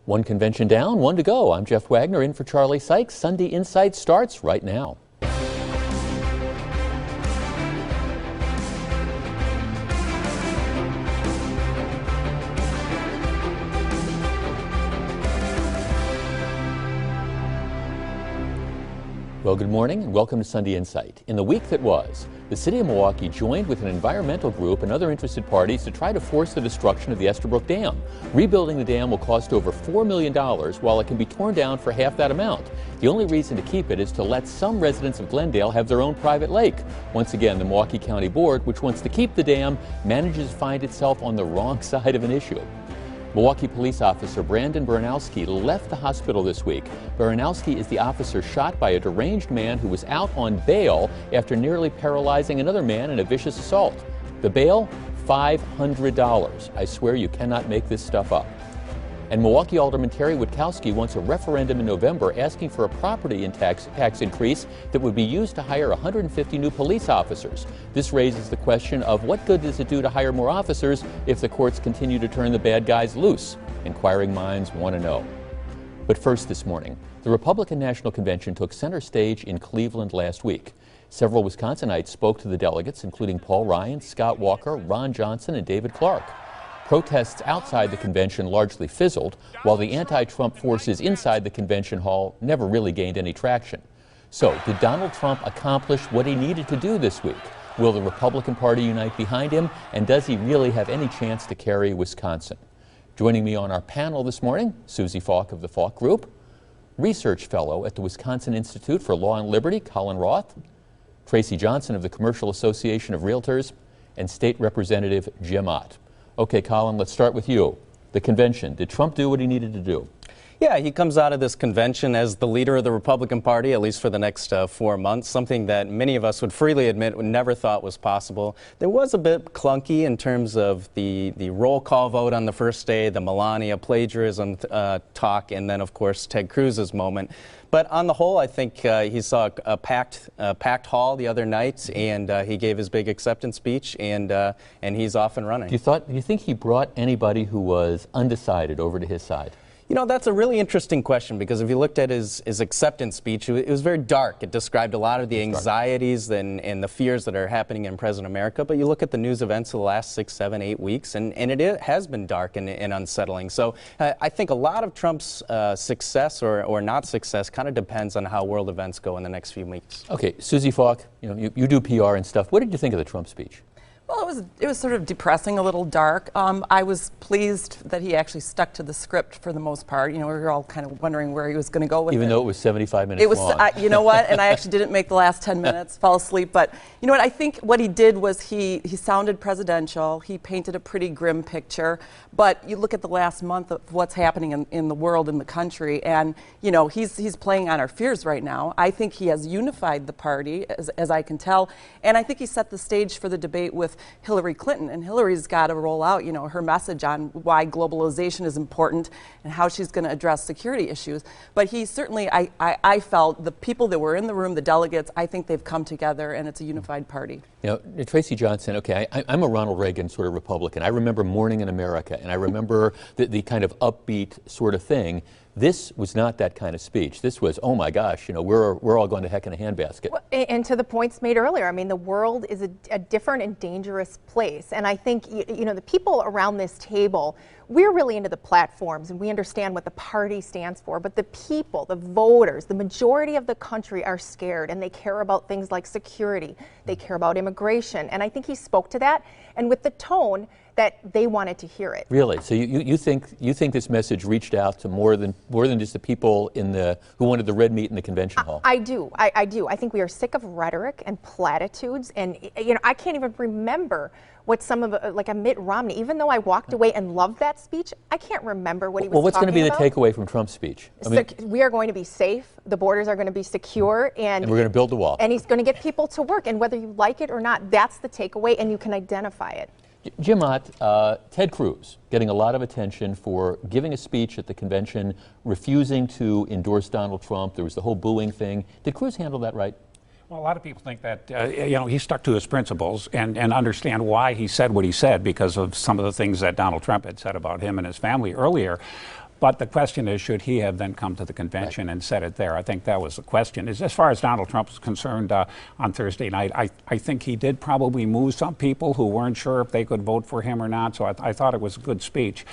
One convention down, one to go. I'm Jeff Wagner in for Charlie Sykes. Sunday Insight starts right now. Well, good morning and welcome to Sunday Insight. In the week that was, the city of Milwaukee joined with an environmental group and other interested parties to try to force the destruction of the Estabrook Dam. Rebuilding the dam will cost over $4 million, while it can be torn down for half that amount. The only reason to keep it is to let some residents of Glendale have their own private lake. Once again, the Milwaukee County Board, which wants to keep the dam, manages to find itself on the wrong side of an issue. Milwaukee police officer Brandon Baranowski left the hospital this week. Baranowski is the officer shot by a deranged man who was out on bail after nearly paralyzing another man in a vicious assault. The bail? $500. I swear you cannot make this stuff up. And Milwaukee Alderman Terry Witkowski wants a referendum in November asking for a property tax increase that would be used to hire 150 new police officers. This raises the question of what good does it do to hire more officers if the courts continue to turn the bad guys loose? Inquiring minds want to know. But first this morning, the Republican National Convention took center stage in Cleveland last week. Several Wisconsinites spoke to the delegates, including Paul Ryan, Scott Walker, Ron Johnson, and David Clark. Protests outside the convention largely fizzled, while the anti-Trump forces inside the convention hall never really gained any traction. So, did Donald Trump accomplish what he needed to do this week? Will the Republican Party unite behind him? And does he really have any chance to carry Wisconsin? Joining me on our panel this morning, Susie Falk of the Falk Group, Research Fellow at the Wisconsin Institute for Law and Liberty, Collin Roth, Tracy Johnson of the Commercial Association of Realtors, and State Representative Jim Ott. Okay, Collin, let's start with you. The convention. Did Trump do what he needed to do? Yeah, he comes out of this convention as the leader of the Republican Party, at least for the next 4 months, something that many of us would freely admit we never thought was possible. There was a bit clunky in terms of the roll call vote on the first day, the Melania plagiarism talk, and then, of course, Ted Cruz's moment. But on the whole, I think he saw a packed hall the other night, and he gave his big acceptance speech, and he's off and running. Do you think he brought anybody who was undecided over to his side? You know, that's a really interesting question, because if you looked at his acceptance speech, it was very dark. It described a lot of the anxieties and the fears that are happening in present America. But you look at the news events of the last 6, 7, 8 weeks, and it has been dark and unsettling. So I think a lot of Trump's success or not success kind of depends on how world events go in the next few weeks. Okay, Susie Falk, you do PR and stuff. What did you think of the Trump speech? Well, it was sort of depressing, a little dark. I was pleased that he actually stuck to the script for the most part. We were all kind of wondering where he was going to go with it. Even though it was 75 minutes long. You know what? And I actually didn't make the last 10 minutes, fell asleep. But you know what? I think what he did was he sounded presidential. He painted a pretty grim picture. But you look at the last month of what's happening in the world, in the country, and he's playing on our fears right now. I think he has unified the party, as I can tell, and I think he set the stage for the debate with Hillary Clinton, and Hillary's got to roll out, her message on why globalization is important and how she's going to address security issues. But he certainly, I felt the people that were in the room, the delegates, I think they've come together and it's a unified party. Tracy Johnson, okay, I'm a Ronald Reagan sort of Republican. I remember Morning in America, and I remember the kind of upbeat sort of thing. This was not that kind of speech. This was, oh my gosh, we're all going to heck in a handbasket. Well, and to the points made earlier, I mean, the world is a different and dangerous place. And I think, the people around this table, we're really into the platforms and we understand what the party stands for. But the people, the voters, the majority of the country are scared, and they care about things like security. They care about immigration. And I think he spoke to that, and with the tone that they wanted to hear it. Really? So you think this message reached out to more than just the people who wanted the red meat in the convention hall? I do. I do. I think we are sick of rhetoric and platitudes, and I can't even remember what some of like a Mitt Romney. Even though I walked away and loved that speech, I can't remember what he was talking about. Well, what's going to be the takeaway from Trump's speech? We are going to be safe. The borders are going to be secure, and we're going to build the wall. And he's going to get people to work, and whether you like it or not, that's the takeaway, and you can identify it. Jim Ott, Ted Cruz getting a lot of attention for giving a speech at the convention, refusing to endorse Donald Trump. There was the whole booing thing. Did Cruz handle that right? Well, a lot of people think that, he stuck to his principles and understand why he said what he said because of some of the things that Donald Trump had said about him and his family earlier. But the question is, should he have then come to the convention and said it there? I think that was the question. As far as Donald Trump is concerned, on Thursday night, I think he did probably move some people who weren't sure if they could vote for him or not, so I thought it was a good speech.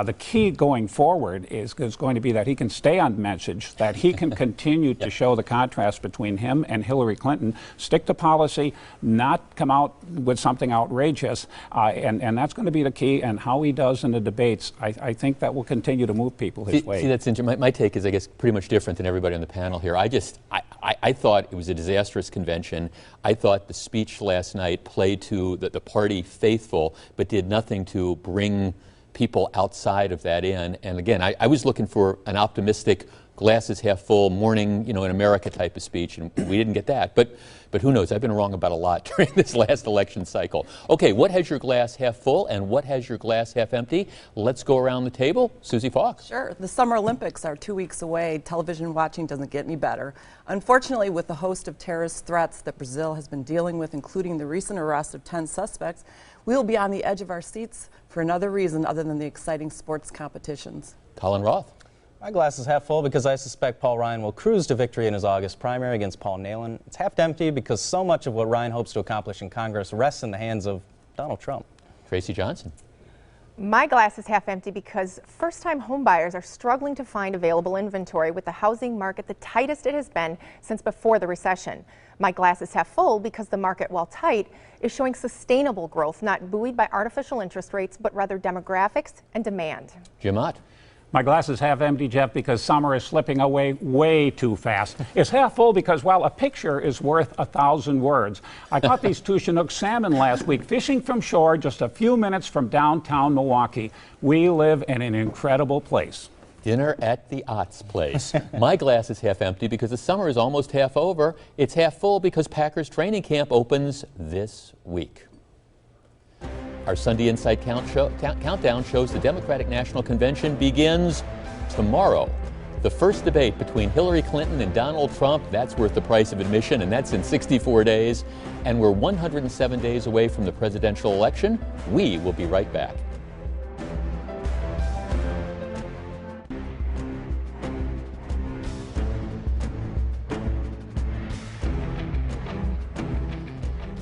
The key going forward is going to be that he can stay on message, that he can continue to show the contrast between him and Hillary Clinton, stick to policy, not come out with something outrageous, and that's going to be the key. And how he does in the debates, I think that will continue to move people his way. See, that's interesting. My take is, I guess, pretty much different than everybody on the panel here. I thought it was a disastrous convention. I thought the speech last night played to the party faithful, but did nothing to bring people outside of that in. And again, I was looking for an optimistic, glasses half full, morning, in America type of speech, and we didn't get that. But who knows? I've been wrong about a lot during this last election cycle. Okay, what has your glass half full and what has your glass half empty? Let's go around the table. Susie Falk. Sure. The Summer Olympics are 2 weeks away. Television watching doesn't get any better. Unfortunately, with the host of terrorist threats that Brazil has been dealing with, including the recent arrest of 10 suspects, we will be on the edge of our seats for another reason other than the exciting sports competitions. Collin Roth. My glass is half full because I suspect Paul Ryan will cruise to victory in his August primary against Paul Nehlen. It's half empty because so much of what Ryan hopes to accomplish in Congress rests in the hands of Donald Trump. Tracy Johnson. My glass is half empty because first-time homebuyers are struggling to find available inventory with the housing market the tightest it has been since before the recession. My glass is half full because the market, while tight, is showing sustainable growth, not buoyed by artificial interest rates, but rather demographics and demand. Jim Ott. My glass is half empty, Jeff, because summer is slipping away way too fast. It's half full because, well, a picture is worth 1,000 words. I caught these two Chinook salmon last week fishing from shore just a few minutes from downtown Milwaukee. We live in an incredible place. Dinner at the Ott's place. My glass is half empty because the summer is almost half over. It's half full because Packers training camp opens this week. Our Sunday Insight Countdown shows the Democratic National Convention begins tomorrow. The first debate between Hillary Clinton and Donald Trump, that's worth the price of admission, and that's in 64 days. And we're 107 days away from the presidential election. We will be right back.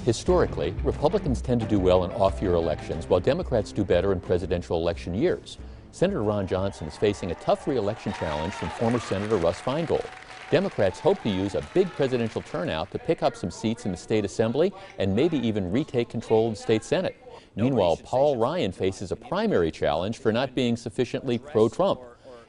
Historically, Republicans tend to do well in off-year elections, while Democrats do better in presidential election years. Senator Ron Johnson is facing a tough re-election challenge from former Senator Russ Feingold. Democrats hope to use a big presidential turnout to pick up some seats in the state assembly and maybe even retake control of the state Senate. Meanwhile, Paul Ryan faces a primary challenge for not being sufficiently pro-Trump.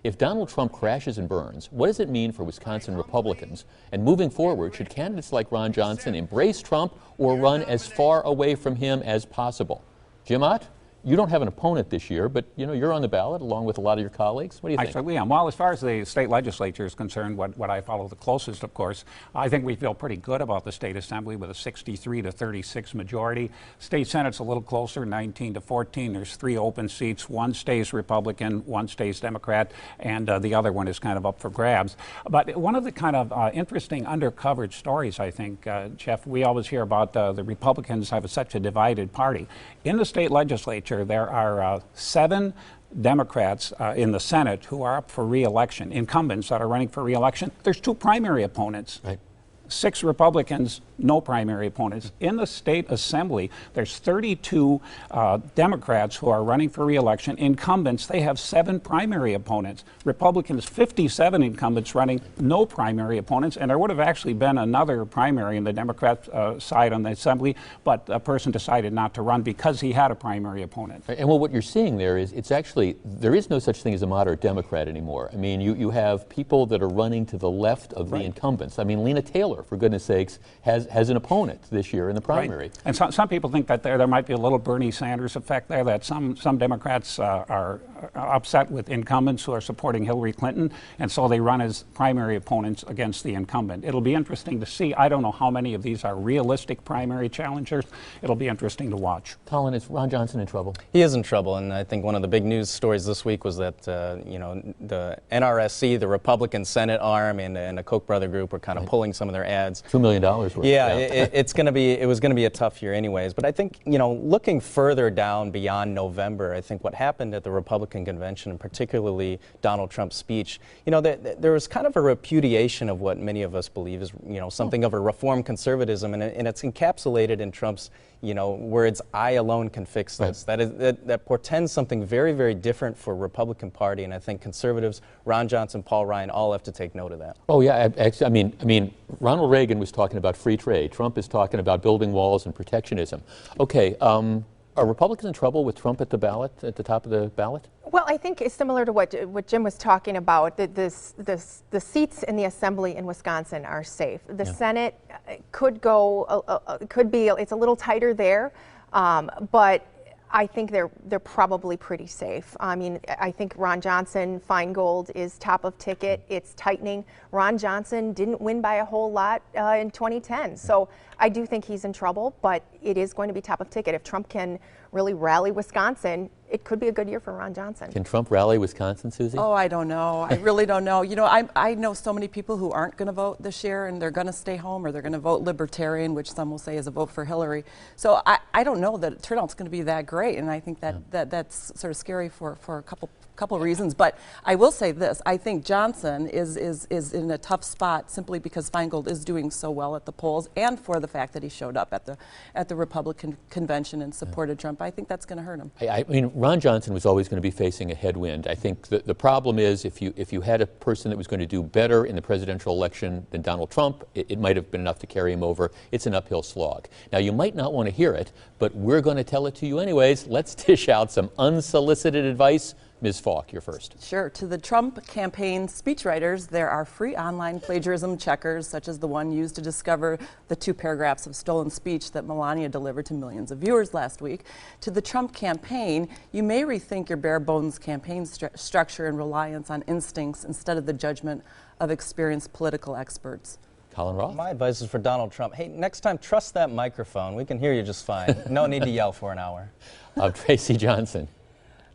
If Donald Trump crashes and burns, what does it mean for Wisconsin Republicans? And moving forward, should candidates like Ron Johnson embrace Trump or run as far away from him as possible? Jim Ott? You don't have an opponent this year, but you're on the ballot along with a lot of your colleagues. What do you think? I certainly am. Well, as far as the state legislature is concerned, what I follow the closest, of course, I think we feel pretty good about the state assembly with a 63 to 36 majority. State Senate's a little closer, 19 to 14. There's 3 open seats. One stays Republican, one stays Democrat, and the other one is kind of up for grabs. But one of the kind of interesting undercovered stories, I think, Jeff, we always hear about the Republicans have such a divided party. In the state legislature, there are 7 Democrats in the Senate who are up for re-election, incumbents that are running for re-election. There's 2 primary opponents. Right. 6 Republicans, no primary opponents. In the state assembly, there's 32 Democrats who are running for re-election. Incumbents, they have 7 primary opponents. Republicans, 57 incumbents running, no primary opponents. And there would have actually been another primary in the Democrat side on the assembly, but a person decided not to run because he had a primary opponent. And well, what you're seeing there is there is no such thing as a moderate Democrat anymore. I mean, you have people that are running to the left of the incumbents. I mean, Lena Taylor, for goodness sakes, has an opponent this year in the primary. Right. And some people think that there might be a little Bernie Sanders effect there, that some Democrats are upset with incumbents who are supporting Hillary Clinton, and so they run as primary opponents against the incumbent. It'll be interesting to see. I don't know how many of these are realistic primary challengers. It'll be interesting to watch. Collin, is Ron Johnson in trouble? He is in trouble, and I think one of the big news stories this week was that the NRSC, the Republican Senate arm, and the Koch brother group were kind of pulling some of their ads. $2 million worth. Yeah, it was going to be a tough year anyways. But I think, you know, looking further down beyond November, I think what happened at the Republican convention, and particularly Donald Trump's speech, you know, there was kind of a repudiation of what many of us believe is, you know, something of a reform conservatism, and it's encapsulated in Trump's, you know, words, "I alone can fix this." Right. That portends something very, very different for Republican Party, and I think conservatives, Ron Johnson, Paul Ryan, all have to take note of that. Oh yeah, I mean, Ronald Reagan was talking about free trade. Trump is talking about building walls and protectionism. Okay, are Republicans in trouble with Trump at the ballot, at the top of the ballot? Well, I think it's similar to what Jim was talking about. The seats in the Assembly in Wisconsin are safe. The Senate could be. It's a little tighter there, but I think they're probably pretty safe. I mean, I think Ron Johnson, Feingold is top of ticket. It's tightening. Ron Johnson didn't win by a whole lot in 2010, so I do think he's in trouble, but it is going to be top of ticket. If Trump can really rally Wisconsin, it could be a good year for Ron Johnson. Can Trump rally Wisconsin, Susie? Oh, I don't know. I really don't know. You know, I know so many people who aren't going to vote this year, and they're going to stay home, or they're going to vote Libertarian, which some will say is a vote for Hillary. So I don't know that turnout's going to be that great, and I think that's sort of scary for a couple reasons. But I will say this: I think Johnson is in a tough spot simply because Feingold is doing so well at the polls, and for the fact that he showed up at the Republican convention and supported Trump. I think that's going to hurt him. I mean, Ron Johnson was always going to be facing a headwind. I think the problem is if you had a person that was going to do better in the presidential election than Donald Trump, it might have been enough to carry him over. It's an uphill slog. Now, you might not want to hear it, but we're going to tell it to you anyways. Let's dish out some unsolicited advice. Ms. Falk, you're first. Sure. To the Trump campaign speechwriters, there are free online plagiarism checkers, such as the one used to discover the 2 paragraphs of stolen speech that Melania delivered to millions of viewers last week. To the Trump campaign, you may rethink your bare-bones campaign structure and reliance on instincts instead of the judgment of experienced political experts. Collin Roth? My advice is for Donald Trump. Hey, next time, trust that microphone. We can hear you just fine. No need to yell for an hour. Tracy Johnson.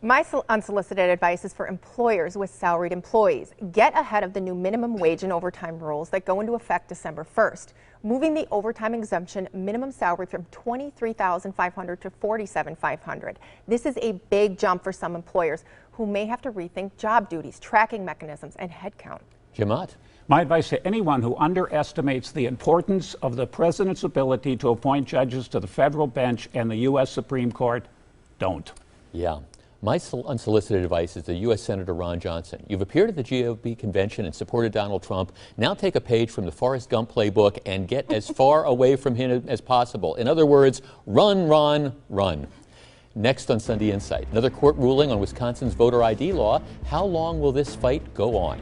My unsolicited advice is for employers with salaried employees. Get ahead of the new minimum wage and overtime rules that go into effect December 1st, moving the overtime exemption minimum salary from $23,500 to $47,500. This is a big jump for some employers who may have to rethink job duties, tracking mechanisms, and headcount. Jim Ott. My advice to anyone who underestimates the importance of the president's ability to appoint judges to the federal bench and the U.S. Supreme Court, don't. Yeah. My unsolicited advice is to U.S. Senator Ron Johnson. You've appeared at the GOP convention and supported Donald Trump. Now take a page from the Forrest Gump playbook and get as far away from him as possible. In other words, run, Ron, run. Next on Sunday Insight, another court ruling on Wisconsin's voter ID law. How long will this fight go on?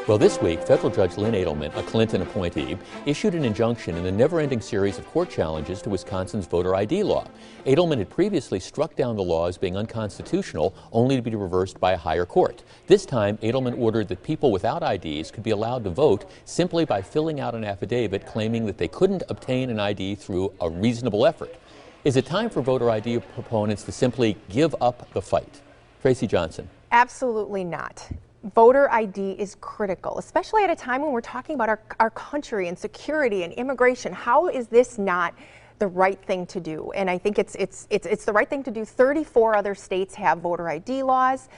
Well, this week, federal judge Lynn Edelman, a Clinton appointee, issued an injunction in the never-ending series of court challenges to Wisconsin's voter ID law. Edelman had previously struck down the law as being unconstitutional, only to be reversed by a higher court. This time, Edelman ordered that people without IDs could be allowed to vote simply by filling out an affidavit claiming that they couldn't obtain an ID through a reasonable effort. Is it time for voter ID proponents to simply give up the fight? Tracy Johnson. Absolutely not. Voter ID is critical, especially at a time when we're talking about our country and security and immigration. How is this not the right thing to do? And I think it's the right thing to do. 34 other states have voter ID laws.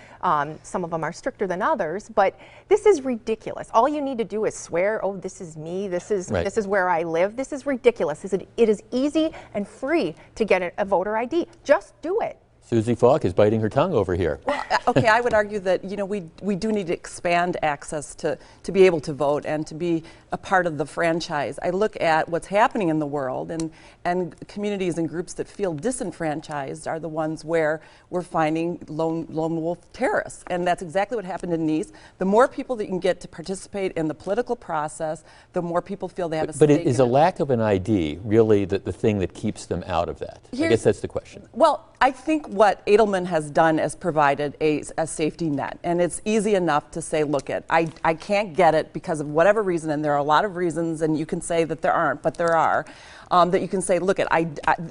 Some of them are stricter than others, but this is ridiculous. All you need to do is swear, oh, this is me, this is where I live. This is ridiculous. It is easy and free to get a voter ID. Just do it. Susie Falk is biting her tongue over here. Well, okay, I would argue that, you know, we do need to expand access to be able to vote and to be a part of the franchise. I look at what's happening in the world, and communities and groups that feel disenfranchised are the ones where we're finding lone wolf terrorists. And that's exactly what happened in Nice. The more people that you can get to participate in the political process, the more people feel they have a stake. But is a lack of an ID really the thing that keeps them out of that? I guess that's the question. Well, I think what Edelman has done is provided a safety net, and it's easy enough to say, look, I can't get it because of whatever reason, and there are a lot of reasons, and you can say that there aren't, but there are. That you can say, look, I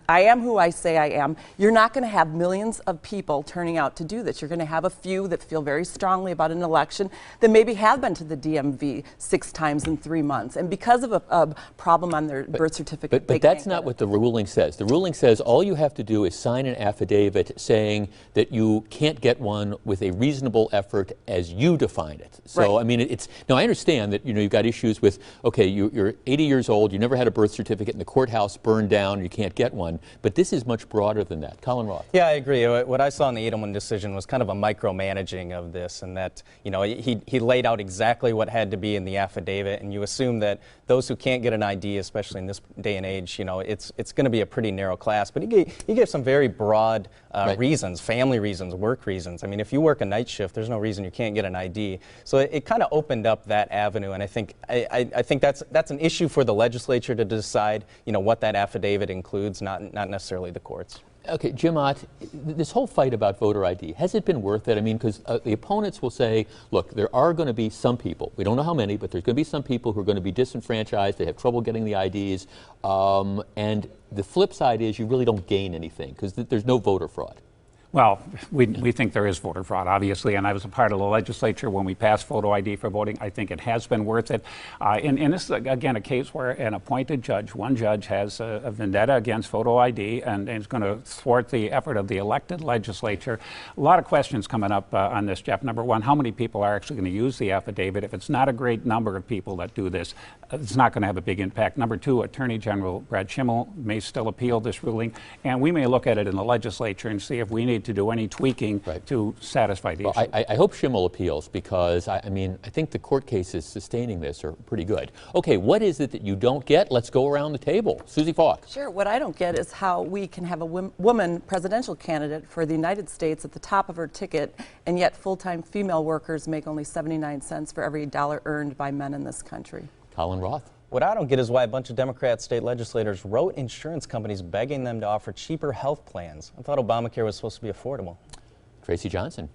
am who I say I am. You're not going to have millions of people turning out to do this. You're going to have a few that feel very strongly about an election that maybe have been to the DMV 6 times in 3 months. And because of a problem on their birth certificate, but that's not what the ruling says. The ruling says all you have to do is sign an affidavit saying that you can't get one with a reasonable effort as you define it. So, right. I mean, now I understand that, you've got issues with, okay, you're 80 years old, you never had a birth certificate, and the courthouse burned down, you can't get one. But this is much broader than that. Collin Roth. Yeah, I agree. What I saw in the Edelman decision was kind of a micromanaging of this, and that, he laid out exactly what had to be in the affidavit, and you assume that those who can't get an ID, especially in this day and age, it's going to be a pretty narrow class. But he gave some very broad right. reasons, family reasons, work reasons. I mean, if you work a night shift, there's no reason you can't get an ID. So it kind of opened up that avenue, and I think that's an issue for the legislature to decide, what that affidavit includes, not necessarily the courts. Okay, Jim Ott, this whole fight about voter ID, has it been worth it? I mean, because the opponents will say, look, there are going to be some people, we don't know how many, but there's going to be some people who are going to be disenfranchised, they have trouble getting the IDs, and the flip side is you really don't gain anything because there's no voter fraud. Well, we think there is voter fraud, obviously, and I was a part of the legislature when we passed photo ID for voting. I think it has been worth it. And this is, again, a case where an appointed judge, one judge, has a vendetta against photo ID and is going to thwart the effort of the elected legislature. A lot of questions coming up on this, Jeff. Number one, how many people are actually going to use the affidavit? If it's not a great number of people that do this, it's not going to have a big impact. Number two, Attorney General Brad Schimmel may still appeal this ruling, and we may look at it in the legislature and see if we need to do any tweaking right. to satisfy the issue. I hope Schimmel appeals because, I think the court cases sustaining this are pretty good. Okay, what is it that you don't get? Let's go around the table. Susie Falk. Sure. What I don't get is how we can have a woman presidential candidate for the United States at the top of her ticket, and yet full-time female workers make only 79 cents for every dollar earned by men in this country. Collin Roth. What I don't get is why a bunch of Democrat state legislators wrote insurance companies begging them to offer cheaper health plans. I thought Obamacare was supposed to be affordable. Tracy Johnson.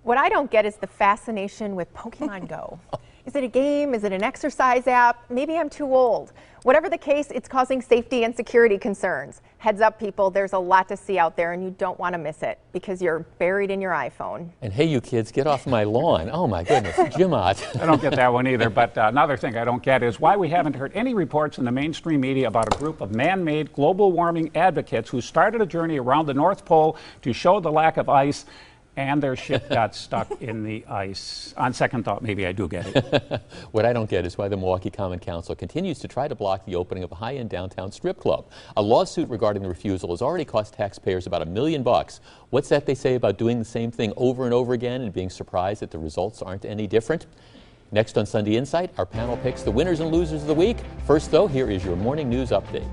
What I don't get is the fascination with Pokemon Go. Is it a game? Is it an exercise app? Maybe I'm too old. Whatever the case, it's causing safety and security concerns. Heads up, people, there's a lot to see out there and you don't want to miss it because you're buried in your iPhone. And hey, you kids, get off my lawn. Oh my goodness, Jim Ott. I don't get that one either, but another thing I don't get is why we haven't heard any reports in the mainstream media about a group of man-made global warming advocates who started a journey around the North Pole to show the lack of ice, and their ship got stuck in the ice. On second thought, maybe I do get it. What I don't get is why the Milwaukee Common Council continues to try to block the opening of a high-end downtown strip club. A lawsuit regarding the refusal has already cost taxpayers about $1 million. What's that they say about doing the same thing over and over again and being surprised that the results aren't any different? Next on Sunday Insight, our panel picks the winners and losers of the week. First, though, here is your morning news update.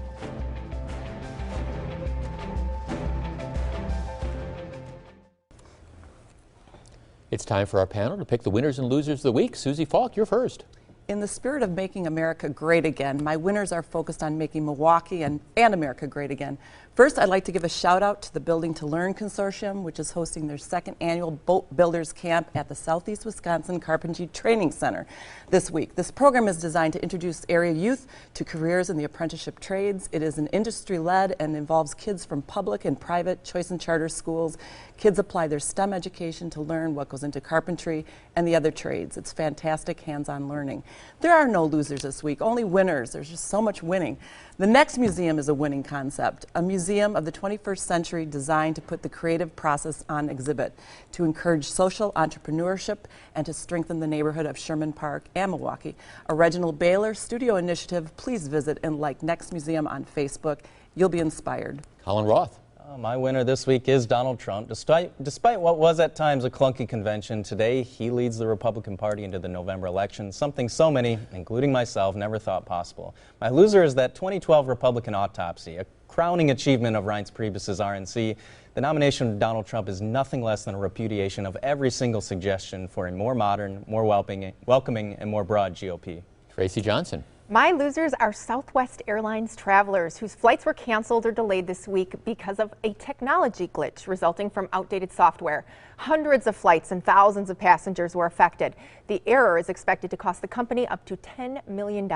It's time for our panel to pick the winners and losers of the week. Susie Falk, you're first. In the spirit of making America great again, my winners are focused on making Milwaukee and America great again. First, I'd like to give a shout out to the Building to Learn Consortium, which is hosting their second annual Boat Builders Camp at the Southeast Wisconsin Carpentry Training Center this week. This program is designed to introduce area youth to careers in the apprenticeship trades. It is an industry-led and involves kids from public and private choice and charter schools. Kids apply their STEM education to learn what goes into carpentry and the other trades. It's fantastic hands-on learning. There are no losers this week, only winners. There's just so much winning. The next museum is a winning concept, a museum of the 21st century designed to put the creative process on exhibit, to encourage social entrepreneurship and to strengthen the neighborhood of Sherman Park and Milwaukee. A Reginald Baylor studio initiative. Please visit and like Next Museum on Facebook. You'll be inspired. Collin Roth. My winner this week is Donald Trump. Despite what was at times a clunky convention, today he leads the Republican Party into the November election, something so many, including myself, never thought possible. My loser is that 2012 Republican autopsy, a crowning achievement of Reince Priebus's RNC. The nomination of Donald Trump is nothing less than a repudiation of every single suggestion for a more modern, more welcoming, and more broad GOP. Tracy Johnson. My losers are Southwest Airlines travelers whose flights were canceled or delayed this week because of a technology glitch resulting from outdated software. Hundreds of flights and thousands of passengers were affected. The error is expected to cost the company up to $10 million.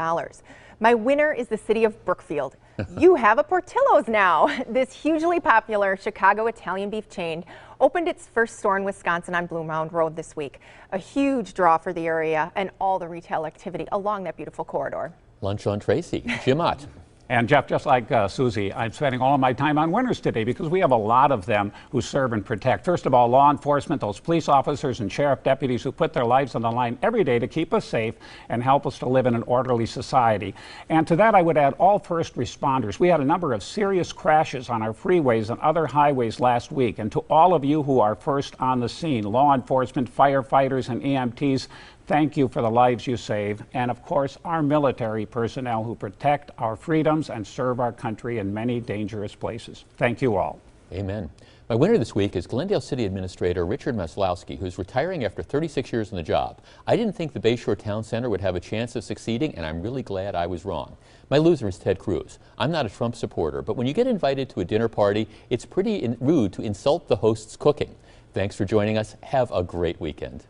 My winner is the city of Brookfield. You have a Portillo's now. This hugely popular Chicago Italian beef chain opened its first store in Wisconsin on Blue Mound Road this week. A huge draw for the area and all the retail activity along that beautiful corridor. Lunch on Tracy. Jim Ott. And Jeff, just like Susie, I'm spending all of my time on winners today because we have a lot of them who serve and protect. First of all, law enforcement, those police officers and sheriff deputies who put their lives on the line every day to keep us safe and help us to live in an orderly society. And to that, I would add all first responders. We had a number of serious crashes on our freeways and other highways last week. And to all of you who are first on the scene, law enforcement, firefighters, and EMTs, thank you for the lives you save, and of course our military personnel who protect our freedoms and serve our country in many dangerous places. Thank you all. Amen. My winner this week is Glendale City Administrator Richard Maslowski, who's retiring after 36 years on the job. I didn't think the Bayshore Town Center would have a chance of succeeding, and I'm really glad I was wrong. My loser is Ted Cruz. I'm not a Trump supporter, but when you get invited to a dinner party, it's pretty rude to insult the host's cooking. Thanks for joining us. Have a great weekend.